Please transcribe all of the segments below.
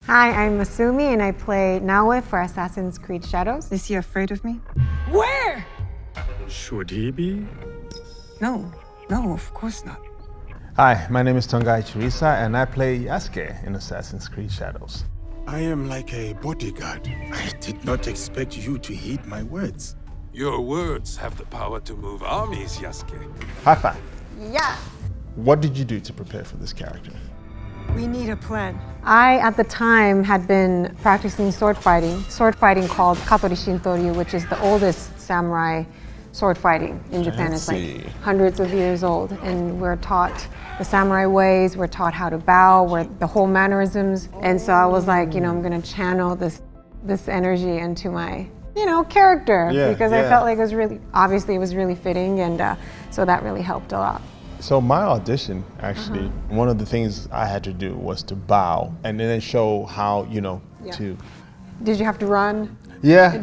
Hi, I'm Masumi, and I play Naoe for Assassin's Creed Shadows. Is he afraid of me? Where? Should he be? No, of course not. Hi, my name is Tongai Chirisa, and I play Yasuke in Assassin's Creed Shadows. I am like a bodyguard. I did not expect you to heed my words. Your words have the power to move armies, Yasuke. High five. Yes! What did you do to prepare for this character? We need a plan. I, at the time, had been practicing sword fighting called Katori Shintoryu, which is the oldest samurai sword fighting in Japan. It's like hundreds of years old, and we're taught the samurai ways, we're taught how to bow, the whole mannerisms. And so I was like, I'm gonna channel this energy into my, character, because I felt like it was really fitting, and so that really helped a lot. So my audition, actually, one of the things I had to do was to bow and then show how, to... Did you have to run? Yeah.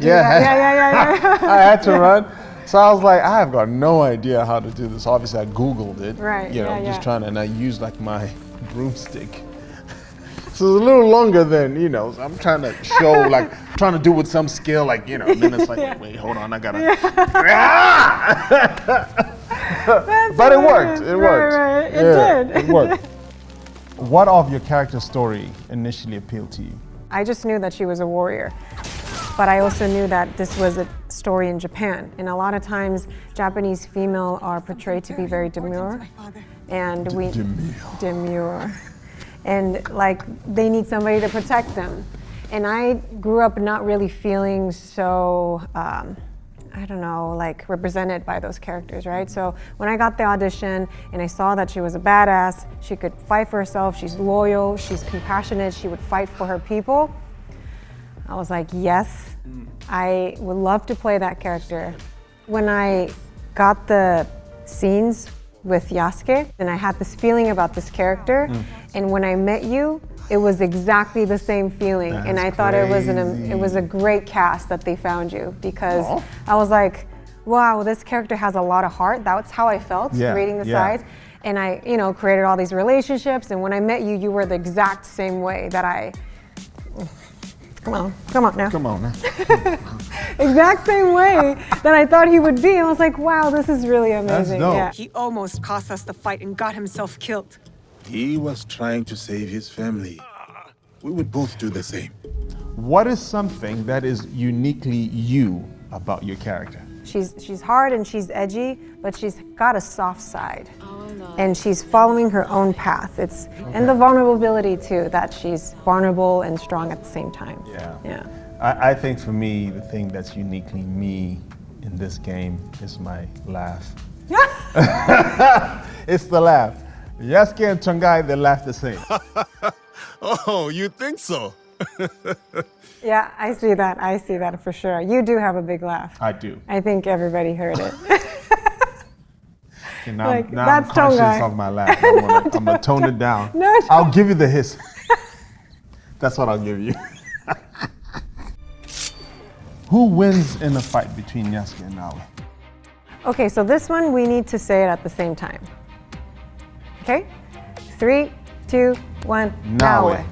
I had to run. So I was like, I have got no idea how to do this. Obviously, I Googled it. Right, just trying to, and I used like my broomstick. So it's a little longer than, I'm trying to show, trying to do with some skill, and then it's like, wait, hold on, I gotta... But it worked. It worked. Right. It did. It worked. What of your character's story initially appealed to you? I just knew that she was a warrior, but I also knew that this was a story in Japan, and a lot of times Japanese female are portrayed to be very demure, and demure, and they need somebody to protect them. And I grew up not really feeling so. Represented by those characters, right? So when I got the audition and I saw that she was a badass, she could fight for herself, she's loyal, she's compassionate, she would fight for her people, I was like, yes, I would love to play that character. When I got the scenes with Yasuke, then I had this feeling about this character, and when I met you, it was exactly the same feeling. And I thought it was a great cast that they found you, because I was like, wow, this character has a lot of heart. That's how I felt reading the sides. And I, created all these relationships, and when I met you, you were the exact same way that I, come on now. Exact same way that I thought he would be. I was like, wow, this is really amazing. That's dope. Yeah. He almost cost us the fight and got himself killed. He was trying to save his family. We would both do the same. What is something that is uniquely you about your character? She's hard and she's edgy, but she's got a soft side. And she's following her own path. And the vulnerability too, that she's vulnerable and strong at the same time. Yeah. I think for me, the thing that's uniquely me in this game is my laugh. It's the laugh. Yasuke and Tongai, they laugh the same. Oh, you think so? Yeah, I see that for sure. You do have a big laugh. I do. I think everybody heard it. And now I'm conscious of my laugh. I'm gonna tone it down. No. I'll give you the hiss. That's what I'll give you. Who wins in a fight between Yasuke and Naoe? Okay, so this one we need to say it at the same time. Okay? 3, 2, 1, Naoe.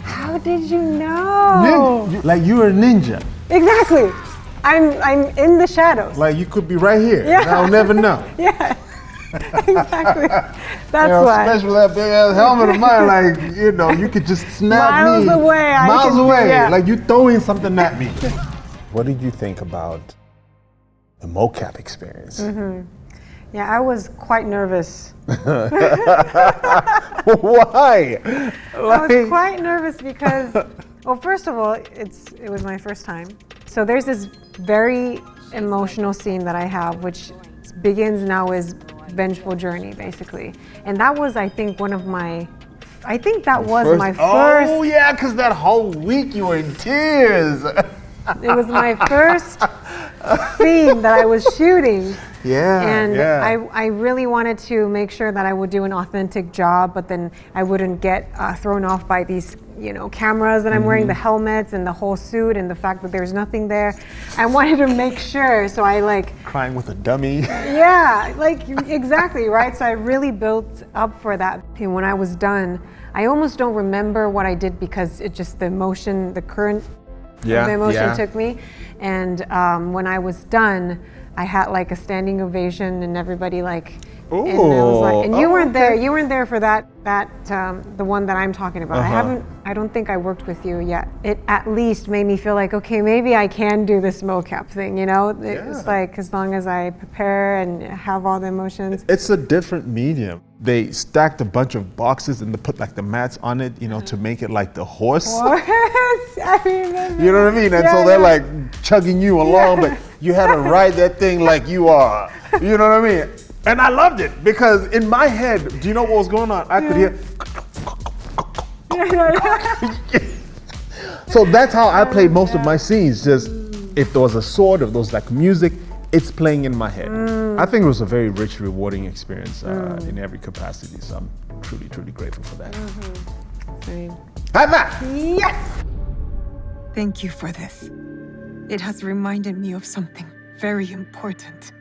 How did you know? You're a ninja. Exactly. I'm in the shadows. Like you could be right here. Yeah. And I'll never know. Yeah. Exactly. That's why. Especially with that big ass helmet of mine, you could just snap Miles me. away. Miles away. Yeah. Like you throwing something at me. What did you think about the mocap experience? Yeah, I was quite nervous. Why? I was quite nervous because, well, first of all, it was my first time. So there's this very emotional scene that I have, which begins now as vengeful journey, basically. And that was, I think, my first. Oh yeah, because that whole week you were in tears. It was my first scene that I was shooting. And I really wanted to make sure that I would do an authentic job, but then I wouldn't get thrown off by these, cameras that I'm wearing, the helmets and the whole suit and the fact that there's nothing there. I wanted to make sure, so I crying with a dummy. Yeah, exactly, right? So I really built up for that. And when I was done, I almost don't remember what I did because it just, the emotion, the current of the emotion took me. And when I was done, I had a standing ovation and everybody and I was and you weren't there. You weren't there for that the one that I'm talking about. I don't think I worked with you yet. It at least made me feel okay, maybe I can do this mocap thing, It's as long as I prepare and have all the emotions. It's a different medium. They stacked a bunch of boxes and they put the mats on it, to make it like the horse. I remember. You know what I mean? And so they're chugging you along, but you had to ride that thing like you are. You know what I mean? And I loved it because in my head, do you know what was going on? I could hear. So that's how I played most of my scenes. Just if there was a sword, if there was music, it's playing in my head. I think it was a very rich, rewarding experience in every capacity. So I'm truly, truly grateful for that. Same. High five! Yes! Thank you for this. It has reminded me of something very important.